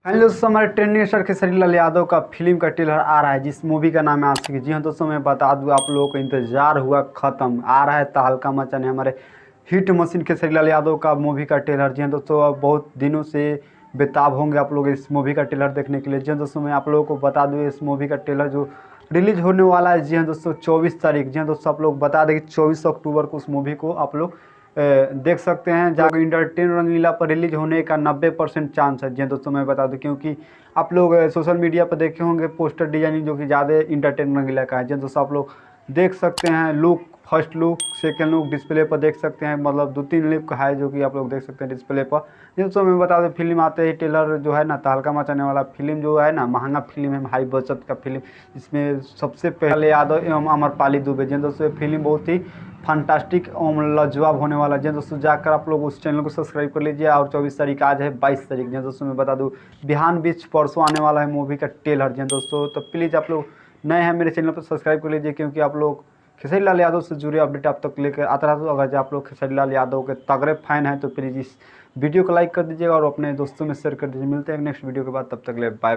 Hello दोस्तों, हमारे trending star Khesari Lal Yadav का फिल्म का ट्रेलर आ रहा है जिस मूवी का नाम है आशिकी। जी हाँ दोस्तों, मैं बता दूं आप लोगों को इंतजार हुआ खत्म। आ रहा है तहलका मचाने हमारे हिट मशीन खेसारी लाल यादव का मूवी का ट्रेलर। जी हाँ दोस्तों, अब बहुत दिनों से बेताब होंगे आप लोग इस मूवी का ट्रेलर देखने के लिए। जी हाँ दोस्तों, मैं आप लोगों को बता दूँ इस मूवी का ट्रेलर जो रिलीज होने वाला है। जी हाँ दोस्तों, 24 तारीख। जी हाँ दोस्तों, आप लोग बता दें कि 24 अक्टूबर को उस मूवी को आप लोग देख सकते हैं। जहाँ इंटरटेन रंगीला पर रिलीज होने का 90% चांस है। जी हाँ दोस्तों, मैं बता दूं क्योंकि आप लोग सोशल मीडिया पर देखे होंगे पोस्टर डिजाइनिंग जो कि ज़्यादा इंटरटेन रंगीला का है। जी हाँ दोस्तों, आप लोग देख सकते हैं look, first look, second look display पर देख सकते हैं। मतलब 2-3 लुक है जो कि आप लोग देख सकते हैं डिस्प्ले पर। जी दोस्तों, मैं बता दें फिल्म आते ही ट्रेलर जो है ना तहलका मचाने वाला फिल्म जो है ना, महंगा फिल्म है, हाई बजट का फिल्म। इसमें सबसे पहले यादव एवं अमरपाली दुबे। जी दोस्तों, ये फिल्म बहुत ही फंटास्टिक और लाजवाब होने वाला है। दोस्तों, जाकर आप लोग उस चैनल को सब्सक्राइब कर लीजिए। और 24 तारीख आज है 22 तारीख। जी दोस्तों, मैं बता दूं बिहान बीच परसों आने वाला है मूवी का ट्रेलर। जी दोस्तों, तो प्लीज़ आप लोग नए हैं मेरे चैनल पर सब्सक्राइब कर लीजिए क्योंकि आप लोग खेसारी लाल यादव से जुड़े अपडेट आप तक लेकर आता रहा। तो अगर आप लोग खेसारी लाल यादव के तगड़े फैन हैं तो प्लीज़ इस वीडियो को लाइक कर दीजिएगा और अपने दोस्तों में शेयर कर दीजिए। मिलते हैं नेक्स्ट वीडियो के बाद, तब तक ले बाय बाय।